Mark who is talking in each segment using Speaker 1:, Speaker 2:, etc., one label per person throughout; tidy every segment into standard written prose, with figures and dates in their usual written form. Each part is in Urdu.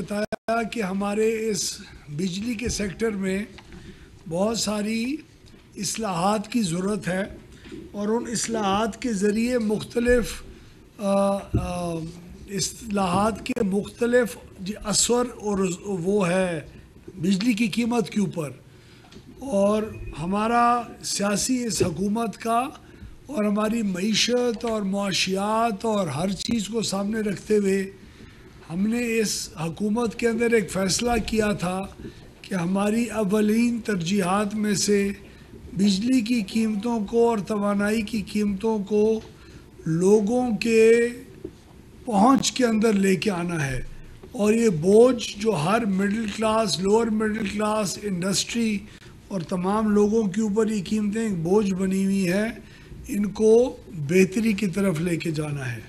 Speaker 1: بتایا کہ ہمارے اس بجلی کے سیکٹر میں بہت ساری اصلاحات کی ضرورت ہے اور ان اصلاحات کے ذریعے مختلف اصلاحات کے مختلف اثر اور وہ ہے بجلی کی قیمت کے اوپر، اور ہمارا سیاسی اس حکومت کا اور ہماری معیشت اور معاشیات اور ہر چیز کو سامنے رکھتے ہوئے ہم نے اس حکومت کے اندر ایک فیصلہ کیا تھا کہ ہماری اولین ترجیحات میں سے بجلی کی قیمتوں کو اور توانائی کی قیمتوں کو لوگوں کے پہنچ کے اندر لے کے آنا ہے، اور یہ بوجھ جو ہر middle class, lower middle class, industry اور تمام لوگوں کے اوپر یہ قیمتیں ایک بوجھ بنی ہوئی ہیں، ان کو بہتری کی طرف لے کے جانا ہے۔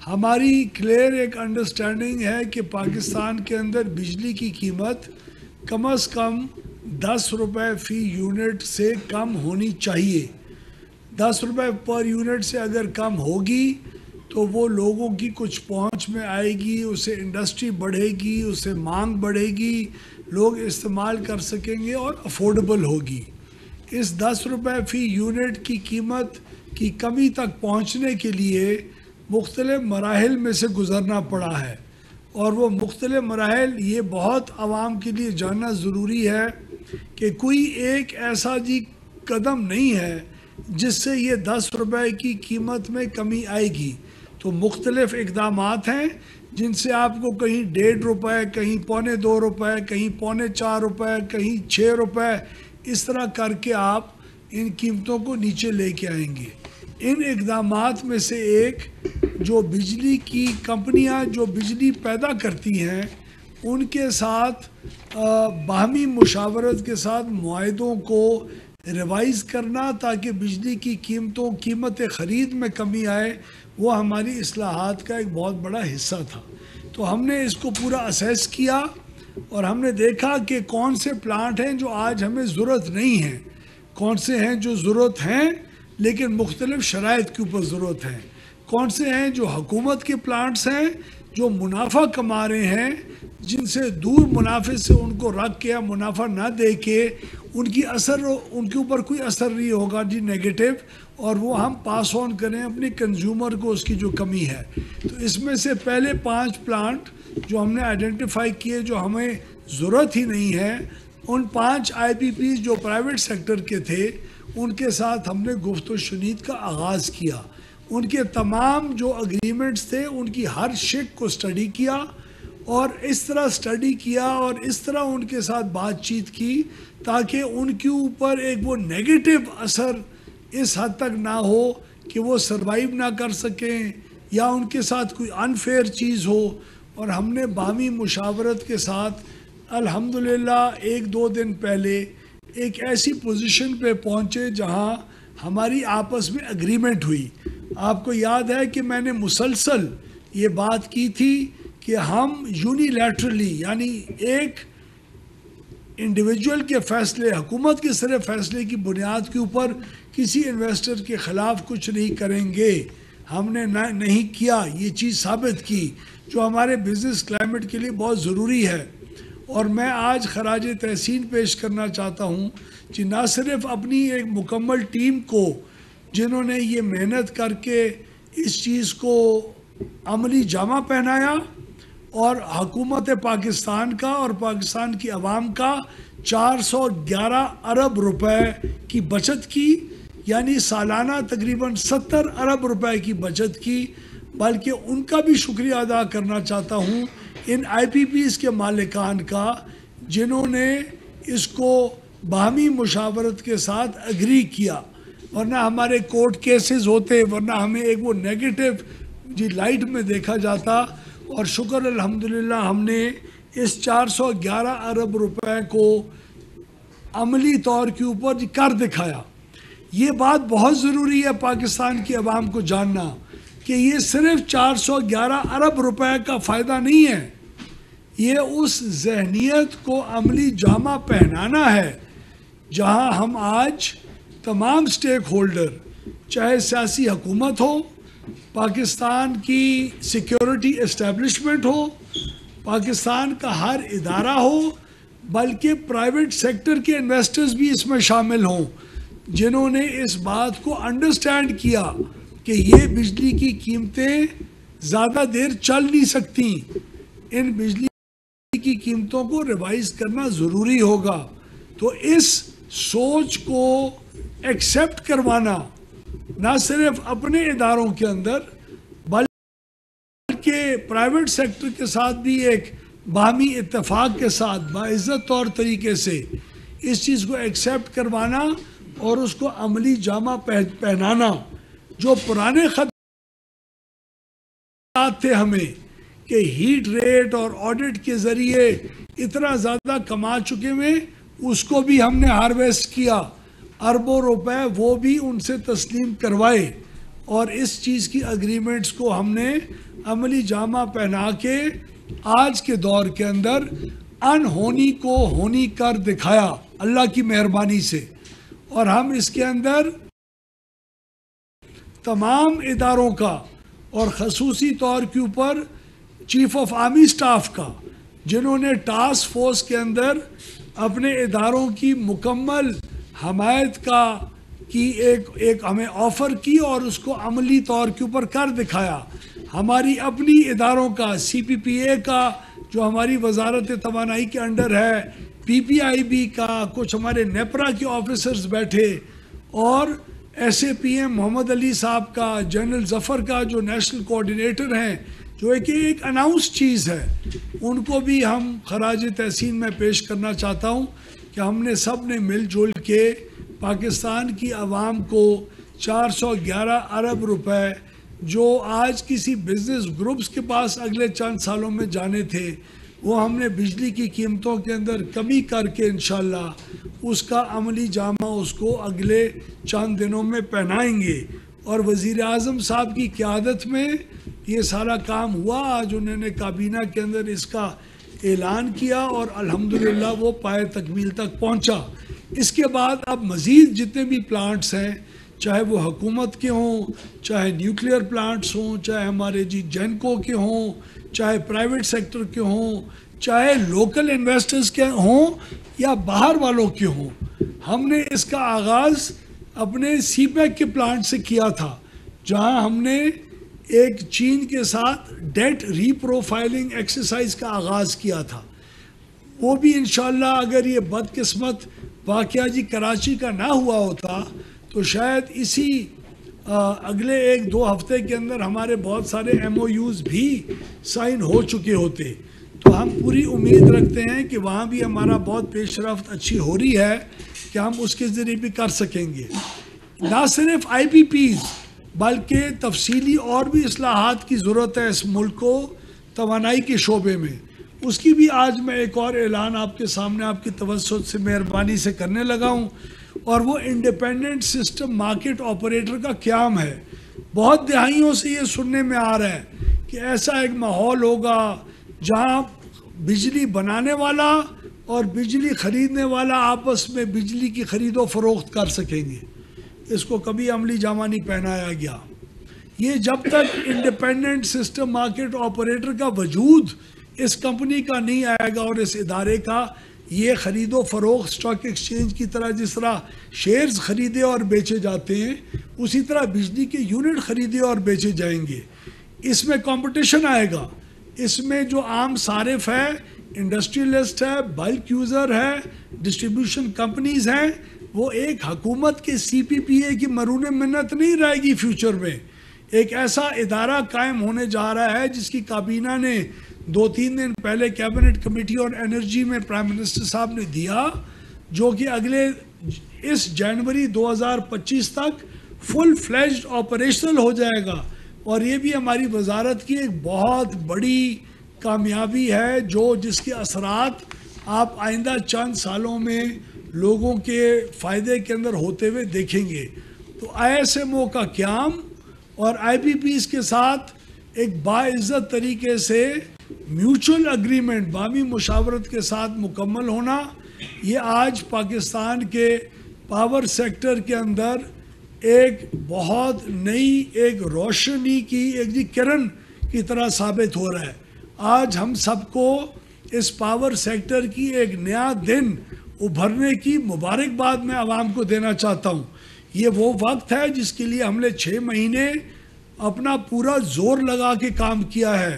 Speaker 1: ہماری کلیئر ایک انڈرسٹینڈنگ ہے کہ پاکستان کے اندر بجلی کی قیمت کم از کم 10 روپے فی یونٹ سے کم ہونی چاہیے۔ 10 روپے پر یونٹ سے اگر کم ہوگی تو وہ لوگوں کی کچھ پہنچ میں آئے گی، اسے انڈسٹری بڑھے گی، اسے مانگ بڑھے گی، لوگ استعمال کر سکیں گے اور افورڈیبل ہوگی۔ اس 10 روپے فی یونٹ کی قیمت کی کمی تک پہنچنے کے لیے مختلف مراحل میں سے گزرنا پڑا ہے، اور وہ مختلف مراحل یہ بہت عوام کے لیے جاننا ضروری ہے کہ کوئی ایک ایسا قدم نہیں ہے جس سے یہ 10 روپے کی قیمت میں کمی آئے گی۔ تو مختلف اقدامات ہیں جن سے آپ کو کہیں 1.5 روپے، کہیں 2.25 روپے، کہیں 4.25 روپے، کہیں 6 روپے، اس طرح کر کے آپ ان قیمتوں کو نیچے لے کے آئیں گے۔ ان اقدامات میں سے ایک جو بجلی کی کمپنیاں جو بجلی پیدا کرتی ہیں ان کے ساتھ باہمی مشاورت کے ساتھ معاہدوں کو ریوائز کرنا تاکہ بجلی کی قیمت خرید میں کمی آئے، وہ ہماری اصلاحات کا ایک بہت بڑا حصہ تھا۔ تو ہم نے اس کو پورا اسیس کیا اور ہم نے دیکھا کہ کون سے پلانٹ ہیں جو آج ہمیں ضرورت نہیں ہیں، کون سے ہیں جو ضرورت ہیں لیکن مختلف شرائط کے اوپر ضرورت ہے، کون سے ہیں جو حکومت کے پلانٹس ہیں جو منافع کما رہے ہیں، جن سے دور منافع سے ان کو رکھ کے منافع نہ دے کے ان کے اوپر کوئی اثر نہیں ہوگا نیگیٹو، اور وہ ہم پاس آن کریں اپنے کنزیومر کو اس کی جو کمی ہے۔ تو اس میں سے پہلے 5 پلانٹ جو ہم نے آئیڈینٹیفائی کیے جو ہمیں ضرورت ہی نہیں ہے، ان 5 آئی پی پیز جو پرائیویٹ سیکٹر کے تھے ان کے ساتھ ہم نے گفت و شنید کا آغاز کیا۔ ان کے تمام جو اگریمنٹس تھے ان کی ہر شق کو اسٹڈی کیا، اور اس طرح اسٹڈی کیا اور اس طرح ان کے ساتھ بات چیت کی تاکہ ان کے اوپر ایک وہ نیگیٹو اثر اس حد تک نہ ہو کہ وہ سروائیو نہ کر سکیں یا ان کے ساتھ کوئی انفیئر چیز ہو۔ اور ہم نے باہمی مشاورت کے ساتھ الحمدللہ 1-2 دن پہلے ایک ایسی پوزیشن پہ پہنچے جہاں ہماری آپس میں اگریمنٹ ہوئی۔ آپ کو یاد ہے کہ میں نے مسلسل یہ بات کی تھی کہ ہم یونیلیٹرلی یعنی ایک انڈیویجول کے فیصلے، حکومت کے صرف فیصلے کی بنیاد کے اوپر کسی انویسٹر کے خلاف کچھ نہیں کریں گے۔ ہم نے نہیں کیا، یہ چیز ثابت کی جو ہمارے بزنس کلائمیٹ کے لیے بہت ضروری ہے۔ اور میں آج خراج تحسین پیش کرنا چاہتا ہوں کہ نہ صرف اپنی ایک مکمل ٹیم کو جنہوں نے یہ محنت کر کے اس چیز کو عملی جامہ پہنایا، اور حکومت پاکستان کا اور پاکستان کی عوام کا 411 ارب روپے کی بچت کی، یعنی سالانہ تقریباً 70 ارب روپے کی بچت کی، بلکہ ان کا بھی شکریہ ادا کرنا چاہتا ہوں ان آئی پی پیز کے مالکان کا جنہوں نے اس کو باہمی مشاورت کے ساتھ اگری کیا، ورنہ ہمارے کورٹ کیسز ہوتے، ورنہ ہمیں ایک وہ نیگیٹو لائٹ میں دیکھا جاتا۔ اور شکر الحمدللہ ہم نے اس 411 ارب روپے کو عملی طور کے اوپر کر دکھایا۔ یہ بات بہت ضروری ہے پاکستان کی عوام کو جاننا کہ یہ صرف 411 ارب روپے کا فائدہ نہیں ہے، یہ اس ذہنیت کو عملی جامہ پہنانا ہے جہاں ہم آج تمام سٹیک ہولڈر، چاہے سیاسی حکومت ہو، پاکستان کی سیکیورٹی اسٹیبلشمنٹ ہو، پاکستان کا ہر ادارہ ہو بلکہ پرائیویٹ سیکٹر کے انویسٹرز بھی اس میں شامل ہوں، جنہوں نے اس بات کو انڈرسٹینڈ کیا کہ یہ بجلی کی قیمتیں زیادہ دیر چل نہیں سکتی، ان بجلی کی قیمتوں کو ریوائز کرنا ضروری ہوگا۔ تو اس سوچ کو ایکسیپٹ کروانا نہ صرف اپنے اداروں کے اندر بلکہ پرائیویٹ سیکٹر کے ساتھ بھی ایک باہمی اتفاق کے ساتھ باعزت طور طریقے سے اس چیز کو ایکسیپٹ کروانا اور اس کو عملی جامہ پہنانا۔ جو پرانے خطرات تھے ہمیں کہ ہیٹ ریٹ اور آڈٹ کے ذریعے اتنا زیادہ کما چکے ہوئے، اس کو بھی ہم نے ہارویسٹ کیا، اربوں روپے وہ بھی ان سے تسلیم کروائے، اور اس چیز کی اگریمنٹس کو ہم نے عملی جامہ پہنا کے آج کے دور کے اندر انہونی کو ہونی کر دکھایا اللہ کی مہربانی سے۔ اور ہم اس کے اندر تمام اداروں کا اور خصوصی طور کے اوپر چیف آف آرمی سٹاف کا، جنہوں نے ٹاسک فورس کے اندر اپنے اداروں کی مکمل حمایت کی ایک ہمیں آفر کی اور اس کو عملی طور کے اوپر کر دکھایا۔ ہماری اپنی اداروں کا، سی پی پی اے کا جو ہماری وزارت توانائی کے انڈر ہے، پی پی آئی بی کا، کچھ ہمارے نیپرا کے آفیسرز بیٹھے، اور ایس اے پی ایم محمد علی صاحب کا، جنرل ظفر کا جو نیشنل کوآرڈینیٹر ہیں، جو ایک اناؤنس چیز ہے، ان کو بھی ہم خراج تحسین میں پیش کرنا چاہتا ہوں کہ ہم نے سب نے مل جل کے پاکستان کی عوام کو 411 ارب روپے جو آج کسی بزنس گروپس کے پاس اگلے چند سالوں میں جانے تھے، وہ ہم نے بجلی کی قیمتوں کے اندر کمی کر کے انشاءاللہ اس کا عملی جامہ اس کو اگلے چند دنوں میں پہنائیں گے۔ اور وزیر اعظم صاحب کی قیادت میں یہ سارا کام ہوا، آج انہوں نے کابینہ کے اندر اس کا اعلان کیا اور الحمدللہ وہ پائے تکمیل تک پہنچا۔ اس کے بعد اب مزید جتنے بھی پلانٹس ہیں، چاہے وہ حکومت کے ہوں، چاہے نیوکلیئر پلانٹس ہوں، چاہے ہمارے جینکو کے ہوں، چاہے پرائیویٹ سیکٹر کے ہوں، چاہے لوکل انویسٹرز کے ہوں یا باہر والوں کے ہوں، ہم نے اس کا آغاز اپنے سی پیک کے پلانٹ سے کیا تھا، جہاں ہم نے ایک چین کے ساتھ ڈیٹ ری پروفائلنگ ایکسرسائز کا آغاز کیا تھا۔ وہ بھی انشاءاللہ اگر یہ بدقسمت واقعہ کراچی کا نہ ہوا ہوتا تو شاید اسی اگلے 1-2 ہفتے کے اندر ہمارے بہت سارے ایم او یوز بھی سائن ہو چکے ہوتے۔ تو ہم پوری امید رکھتے ہیں کہ وہاں بھی ہمارا بہت پیش رفت اچھی ہو رہی ہے کہ ہم اس کے ذریعے بھی کر سکیں گے۔ نہ صرف آئی پی پیز بلکہ تفصیلی اور بھی اصلاحات کی ضرورت ہے اس ملک کو توانائی کے شعبے میں۔ اس کی بھی آج میں ایک اور اعلان آپ کے سامنے آپ کی توسط سے مہربانی سے کرنے لگا ہوں، اور وہ انڈیپینڈنٹ سسٹم مارکیٹ آپریٹر کا قیام ہے۔ بہت دہائیوں سے یہ سننے میں آ رہا ہے کہ ایسا ایک ماحول ہوگا جہاں بجلی بنانے والا اور بجلی خریدنے والا آپس میں بجلی کی خرید و فروخت کر سکیں گے۔ اس کو کبھی عملی جامہ نہیں پہنایا گیا۔ یہ جب تک انڈیپینڈنٹ سسٹم مارکیٹ آپریٹر کا وجود اس کمپنی کا نہیں آئے گا اور اس ادارے کا، یہ خرید و فروخت اسٹاک ایکسچینج کی طرح جس طرح شیئرز خریدے اور بیچے جاتے ہیں، اسی طرح بجلی کے یونٹ خریدے اور بیچے جائیں گے۔ اس میں کمپٹیشن آئے گا، اس میں جو عام صارف ہے، انڈسٹریلسٹ ہے، بلک یوزر ہے، ڈسٹریبیوشن کمپنیز ہیں، وہ ایک حکومت کے سی پی پی اے کی مرہون منت نہیں رہے گی۔ فیوچر میں ایک ایسا ادارہ قائم ہونے جا رہا ہے جس کی کابینہ نے 2-3 دن پہلے کیبنٹ کمیٹی اور انرجی میں پرائم منسٹر صاحب نے دیا، جو کہ اگلے اس جنوری 2025 تک فل فلیجڈ آپریشنل ہو جائے گا۔ اور یہ بھی ہماری وزارت کی ایک بہت بڑی کامیابی ہے، جس کے اثرات آپ آئندہ چند سالوں میں لوگوں کے فائدے کے اندر ہوتے ہوئے دیکھیں گے۔ تو آئی ایس ایم او کا قیام اور آئی پی پیز کے ساتھ ایک باعزت طریقے سے میوچل اگریمنٹ باہمی مشاورت کے ساتھ مکمل ہونا، یہ آج پاکستان کے پاور سیکٹر کے اندر ایک بہت نئی ایک روشنی کی ایک کرن کی طرح ثابت ہو رہا ہے۔ آج ہم سب کو اس پاور سیکٹر کی ایک نیا دن ابھرنے کی مبارکباد میں عوام کو دینا چاہتا ہوں. یہ وہ وقت ہے جس کے لیے ہم نے 6 مہینے اپنا پورا زور لگا کے کام کیا ہے.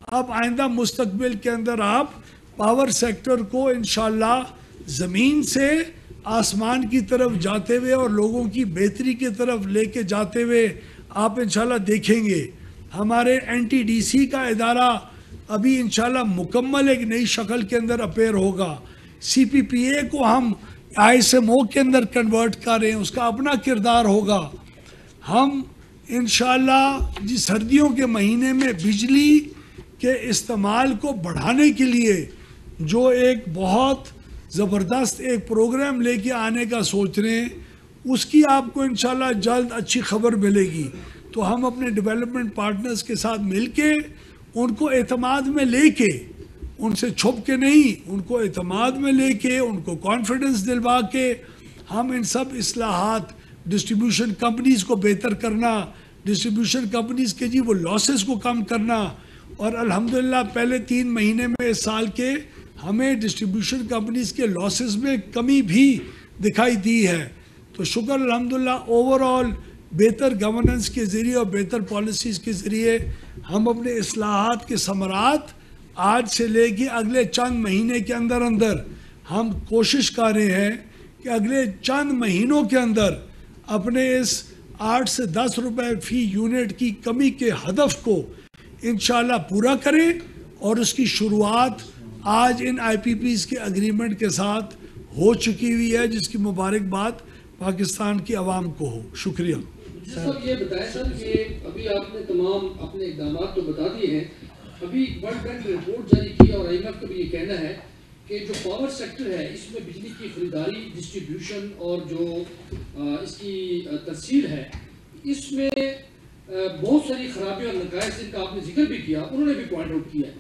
Speaker 1: اب آئندہ مستقبل کے اندر آپ پاور سیکٹر کو انشاءاللہ زمین سے آسمان کی طرف جاتے ہوئے اور لوگوں کی بہتری کی طرف لے کے جاتے ہوئے آپ انشاءاللہ دیکھیں گے. ہمارے NTDC کا ادارہ ابھی انشاءاللہ مکمل ایک نئی شکل کے اندر اپیئر ہوگا. CPPA کو ہم ISMO کے اندر کنورٹ کر رہے ہیں, اس کا اپنا کردار ہوگا. ہم انشاءاللہ سردیوں کے مہینے میں بجلی کے استعمال کو بڑھانے کے لیے جو ایک بہت زبردست ایک پروگرام لے کے آنے کا سوچ رہے ہیں, اس کی آپ کو انشاءاللہ جلد اچھی خبر ملے گی. تو ہم اپنے ڈیولپمنٹ پارٹنرز کے ساتھ مل کے ان کو اعتماد میں لے کے, ان سے چھپ کے نہیں, ان کو اعتماد میں لے کے, ان کو کانفیڈنس دلوا کے ہم ان سب اصلاحات, ڈسٹریبیوشن کمپنیز کو بہتر کرنا, ڈسٹریبیوشن کمپنیز کے وہ لاسز کو کم کرنا. اور الحمدللہ پہلے 3 مہینے میں اس سال کے ہمیں ڈسٹریبیوشن کمپنیز کے لاسز میں کمی بھی دکھائی دی ہے. تو شکر الحمدللہ اوور آل بہتر گورننس کے ذریعے اور بہتر پالیسیز کے ذریعے ہم اپنے اصلاحات کے ثمرات آج سے لے کے اگلے چند مہینے کے اندر ہم کوشش کر رہے ہیں کہ اگلے چند مہینوں کے اندر اپنے اس 8 سے 10 روپے فی یونٹ کی کمی کے ہدف کو انشاءاللہ پورا کریں. اور اس کی شروعات آج ان IPPs کے اگریمنٹ کے ساتھ ہو چکی ہوئی ہے, جس کی مبارکباد پاکستان کی عوام کو ہو. شکریہ.
Speaker 2: صاحب یہ بتائیں سر کہ ابھی آپ نے تمام اپنے اقدامات تو بتا دیے ہیں, ابھی ورلڈ بینک نے رپورٹ جاری کی اور IMF کا بھی یہ کہنا ہے کہ جو پاور سیکٹر ہے اس میں بجلی کی خریداری, ڈسٹریبیوشن اور جو اس کی ترسیل ہے, اس میں بہت ساری خرابیاں اور نقائص جن کا آپ نے ذکر بھی کیا, انہوں نے بھی پوائنٹ آؤٹ کیا ہے.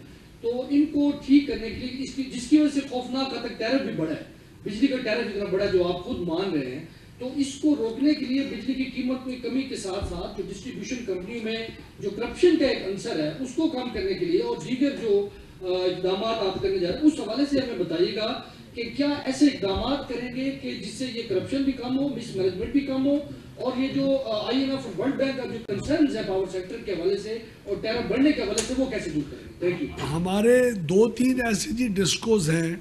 Speaker 2: تو ان کو ٹھیک کرنے کے لیے جس کی وجہ سے خوفناک حد تک ٹیرف بھی بڑھا ہے, بجلی کا ٹیرف اتنا بڑا جو آپ خود مان رہے ہیں, تو اس کو روکنے کے لیے بجلی کی قیمت میں کمی کے ساتھ ساتھ جو ڈسٹریبیوشن کمپنی میں جو کرپشن کا ایک عنصر ہے اس کو کم کرنے کے لیے اور دیگر جو اقدامات آپ کرنے جا رہے ہیں اس حوالے سے ہمیں بتائیے گا کہ کیا ایسے اقدامات کریں گے کہ جس سے یہ کرپشن بھی کم ہو, مس مینجمنٹ بھی کم ہو, اور یہ جو IMF اور ورلڈ بینک کا جو کنسرنز ہے پاور سیکٹر کے حوالے سے اور ٹیرف بڑھنے کے حوالے سے وہ کیسے دور کریں گے؟ Thank you.
Speaker 1: ہمارے 2-3 ایسے ڈسکوز ہیں,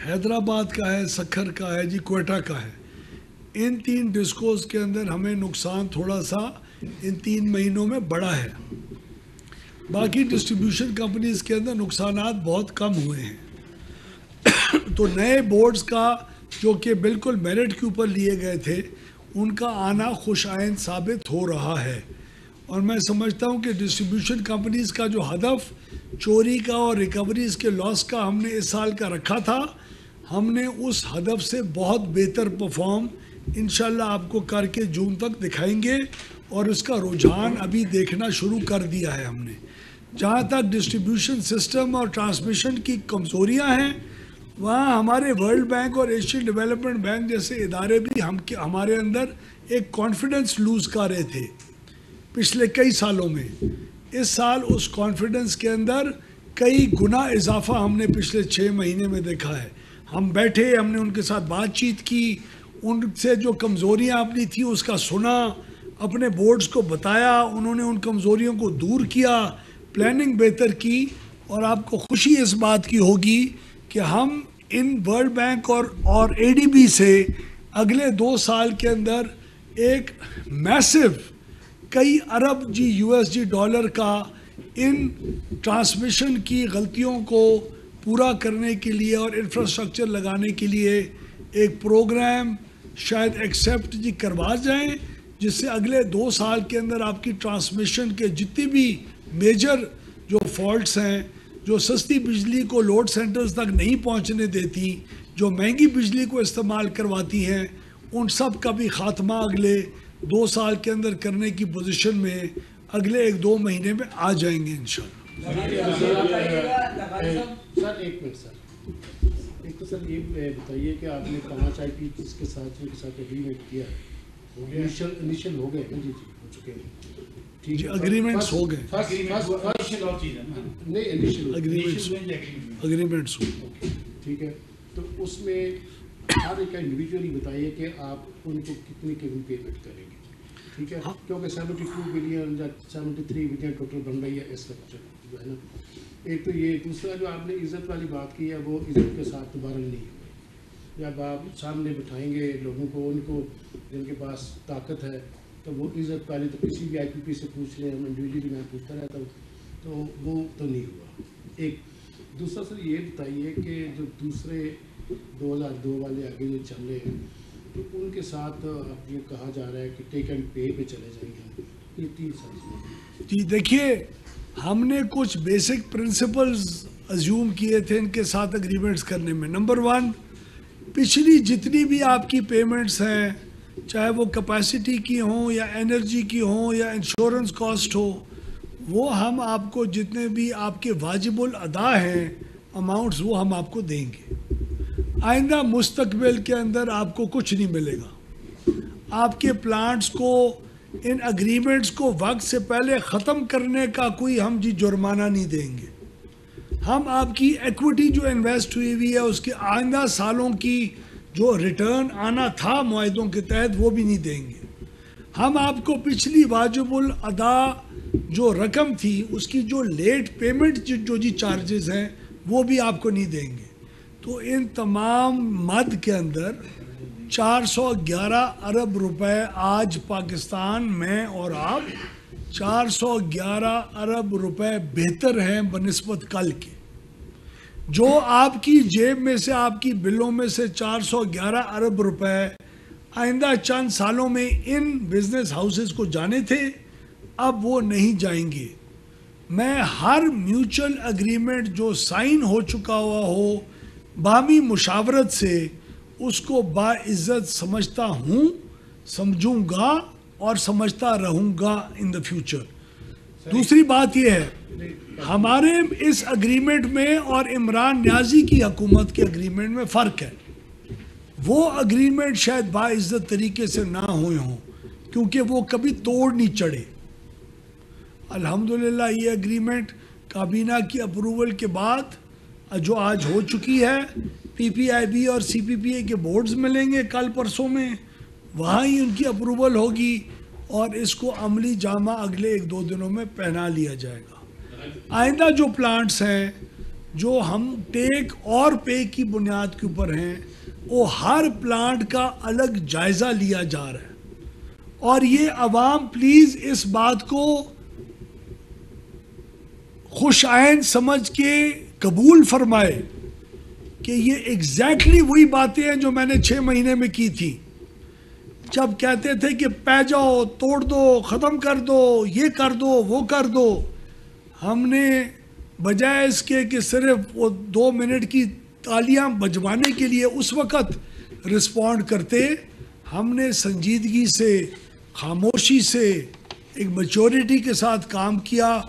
Speaker 1: حیدرآباد کا ہے, سکھر کا ہے, کوئٹہ کا ہے. ان 3 ڈسکوز کے اندر ہمیں نقصان تھوڑا سا ان 3 مہینوں میں بڑا ہے. باقی ڈسٹریبیوشن کمپنیز کے اندر نقصانات بہت کم ہوئے ہیں. تو نئے بورڈز کا جو کہ بالکل میرٹ کے اوپر لیے گئے تھے, ان کا آنا خوش آئند ثابت ہو رہا ہے. اور میں سمجھتا ہوں کہ ڈسٹریبیوشن کمپنیز کا جو ہدف چوری کا اور ریکوریز کے لاس کا ہم نے اس سال کا رکھا تھا, ہم نے اس ہدف سے بہت بہتر پرفارم انشاءاللہ آپ کو کر کے جون تک دکھائیں گے. اور اس کا رجحان ابھی دیکھنا شروع کر دیا ہے ہم نے. جہاں تک ڈسٹریبیوشن سسٹم اور ٹرانسمیشن کی کمزوریاں ہیں, وہاں ہمارے ورلڈ بینک اور ایشین ڈیولپمنٹ بینک جیسے ادارے بھی ہمارے اندر ایک کانفیڈنس لوز کر رہے تھے پچھلے کئی سالوں میں. اس سال اس کانفیڈنس کے اندر کئی گنا اضافہ ہم نے پچھلے 6 مہینے میں دیکھا ہے. ہم بیٹھے, ہم نے ان کے ساتھ بات چیت کی, ان سے جو کمزوریاں اپنی تھیں اس کا سنا, اپنے بورڈز کو بتایا, انہوں نے ان کمزوریوں کو دور کیا, پلاننگ بہتر کی. اور آپ کو خوشی اس بات کی ہوگی کہ ہم ان ورلڈ بینک اور ADB سے اگلے 2 سال کے اندر ایک میسو کئی ارب USD ڈالر کا ان ٹرانسمیشن کی غلطیوں کو پورا کرنے کے لیے اور انفراسٹرکچر لگانے کے لیے ایک پروگرام شاید ایکسیپٹ کروا جائیں, جس سے اگلے 2 سال کے اندر آپ کی ٹرانسمیشن کے جتنی بھی میجر جو فالٹس ہیں, جو سستی بجلی کو لوڈ سینٹرز تک نہیں پہنچنے دیتی, جو مہنگی بجلی کو استعمال کرواتی ہیں, ان سب کا بھی خاتمہ اگلے 2 سال کے اندر کرنے کی پوزیشن میں اگلے 1-2 مہینے میں آ جائیں گے انشاءاللہ.
Speaker 3: سر ایک منٹ سر, ایک تو سر یہ بتائیے کہ آپ نے 5 IPPs کے ساتھ ایگریمنٹ کیا, انیشل ہو گئے ہیں؟ جی ہو چکے ہیں.
Speaker 1: جی اگریمنٹس ہو گئے,
Speaker 3: نہیں انیشیل
Speaker 1: اگریمنٹس ہو.
Speaker 3: ٹھیک ہے, تو اس میں ہر ایک انڈیویجولی بتائیے کہ آپ ان کو کتنی پیمنٹ کریں گے, ٹھیک ہے, کیونکہ 72 بلین یا 73 بلین ٹوٹل بن رہی ہے اس وقت جو ہے نا. ایک تو یہ, دوسرا جو آپ نے عزت والی بات کی ہے وہ عزت کے ساتھ دوبارہ نہیں ہوئی. جب آپ سامنے بٹھائیں گے لوگوں کو, ان کو جن کے پاس طاقت ہے, تو وہ عزت والی تو کسی بھی IPP سے پوچھ لیں, ہم انڈیویجولی میں پوچھتا رہتا ہوں, تو وہ تو نہیں ہوا. ایک دوسرا سر یہ بتائیے کہ جو دوسرے 2002 والے آگے جو چل رہے ہیں تو ان کے ساتھ اب یہ کہا جا رہا ہے کہ ٹیک اینڈ پے پہ چلے جائیں گے. یہ 3 سال
Speaker 1: جی دیکھیے, ہم نے کچھ بیسک پرنسپلز ازیوم کیے تھے ان کے ساتھ اگریمنٹس کرنے میں. نمبر 1, پچھلی جتنی بھی آپ کی پیمنٹس ہیں, چاہے وہ کیپیسٹی کی ہوں یا انرجی کی ہوں یا انشورنس کاسٹ ہو, وہ ہم آپ کو جتنے بھی آپ کے واجب الادا ہیں اماؤنٹس وہ ہم آپ کو دیں گے. آئندہ مستقبل کے اندر آپ کو کچھ نہیں ملے گا. آپ کے پلانٹس کو, ان اگریمنٹس کو وقت سے پہلے ختم کرنے کا کوئی ہم جرمانہ نہیں دیں گے. ہم آپ کی ایکوٹی جو انویسٹ ہوئی ہے اس کے آئندہ سالوں کی جو ریٹرن آنا تھا معاہدوں کے تحت وہ بھی نہیں دیں گے. ہم آپ کو پچھلی واجب الادا جو رقم تھی اس کی جو لیٹ پیمنٹ جو چارجز ہیں وہ بھی آپ کو نہیں دیں گے. تو ان تمام مد کے اندر 411 ارب روپے آج پاکستان میں اور آپ 411 ارب روپے بہتر ہیں بنسبت کل کے. جو آپ کی جیب میں سے, آپ کی بلوں میں سے 411 ارب روپے آئندہ چند سالوں میں ان بزنس ہاؤسز کو جانے تھے, اب وہ نہیں جائیں گے. میں ہر میوچل اگریمنٹ جو سائن ہو چکا ہوا ہو باہمی مشاورت سے, اس کو باعزت سمجھتا ہوں, سمجھوں گا اور سمجھتا رہوں گا ان دا فیوچر. دوسری بات یہ ہے, ہمارے اس اگریمنٹ میں اور عمران نیازی کی حکومت کے اگریمنٹ میں فرق ہے. وہ اگریمنٹ شاید باعزت طریقے سے نہ ہوئے ہوں کیونکہ وہ کبھی توڑ نہیں چڑھے. الحمدللہ یہ اگریمنٹ کابینہ کی اپروول کے بعد جو آج ہو چکی ہے, PPIB اور CPPA کے بورڈز ملیں گے کل پرسوں میں, وہاں ہی ان کی اپروول ہوگی اور اس کو عملی جامہ اگلے 1-2 دنوں میں پہنا لیا جائے گا. آئندہ جو پلانٹس ہیں جو ہم ٹیک اور پے کی بنیاد کے اوپر ہیں, وہ ہر پلانٹ کا الگ جائزہ لیا جا رہا ہے. اور یہ عوام پلیز اس بات کو خوش آئند سمجھ کے قبول فرمائے کہ یہ ایگزیکٹلی وہی باتیں ہیں جو میں نے 6 مہینے میں کی تھی, جب کہتے تھے کہ پہ جاؤ, توڑ دو, ختم کر دو, یہ کر دو, وہ کر دو. ہم نے بجائے اس کے کہ صرف وہ 2 منٹ کی تالیاں بجوانے کے لیے اس وقت رسپونڈ کرتے, ہم نے سنجیدگی سے, خاموشی سے, ایک میچورٹی کے ساتھ کام کیا,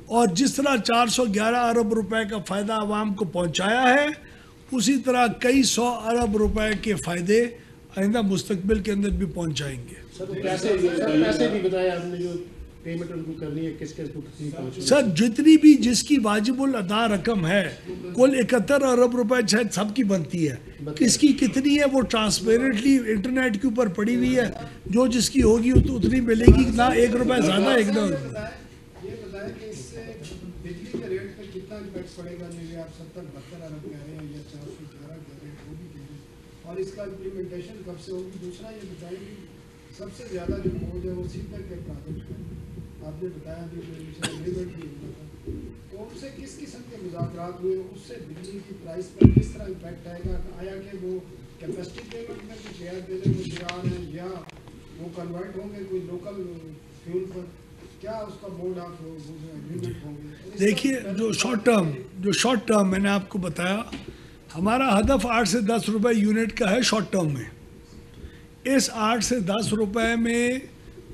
Speaker 1: اور جس طرح 411 ارب روپے کا فائدہ عوام کو پہنچایا ہے, اسی طرح کئی 100 ارب روپے کے فائدے آئندہ مستقبل کے اندر بھی پہنچائیں گے.
Speaker 3: پیسے بھی بتایا آپ نے جو پیمنٹ ان کو کرنی ہے کس کو کتنی پہنچ.
Speaker 1: سر جتنی بھی جس کی واجب الادا رقم ہے, کل 71 ارب روپے شاید سب کی بنتی ہے, کس کی کتنی ہے وہ ٹرانسپیرنٹلی انٹرنیٹ کے اوپر پڑی ہوئی ہے, جو جس کی ہوگی اتنی ملے گی, نہ 1 روپے زیادہ 1 نہ.
Speaker 4: کہ اس سے بجلی کے ریٹ پہ کتنا امپیکٹ پڑے گا. جیسے آپ 70-72 ارب کہہ رہے ہیں یا 411 کہہ رہے ہیں, وہ بھی کہہ رہے ہیں, اور اس کا امپلیمنٹیشن کب سے ہوگی. دوسرا یہ بتائیں کہ سب سے زیادہ جو بوجھ ہے وہ CPEC کے پروجیکٹ ہے. آپ نے بتایا کہ اگریمنٹ بھی ہوا تھا, تو ان سے کس قسم کے مذاکرات ہوئے, اس سے بجلی کی پرائس پر کس طرح امپیکٹ آئے گا. آیا کہ وہ کیپیسٹی پیمنٹ میں کچھ رعایت دینے کو تیار ہیں, یا وہ کنورٹ ہوں گے کوئی لوکل فیول پر, کیا اس کا بورڈ آف اگریمنٹ ہوں گے.
Speaker 1: دیکھیے جو شارٹ ٹرم میں نے آپ کو بتایا, ہمارا ہدف 8 سے 10 روپے یونٹ کا ہے شارٹ ٹرم میں. اس 8 سے 10 روپے میں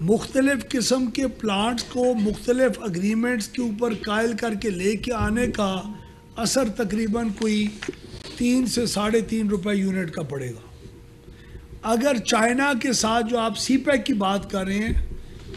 Speaker 1: مختلف قسم کے پلانٹس کو مختلف اگریمنٹس کے اوپر قائل کر کے لے کے آنے کا اثر تقریباً کوئی 3 سے 3.5 روپے یونٹ کا پڑے گا. اگر چائنا کے ساتھ جو آپ CPEC کی بات کر رہے ہیں,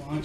Speaker 5: 5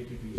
Speaker 5: IPPs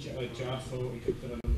Speaker 5: 471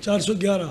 Speaker 1: 411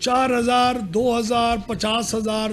Speaker 1: 4,000, 2,000, 50,000,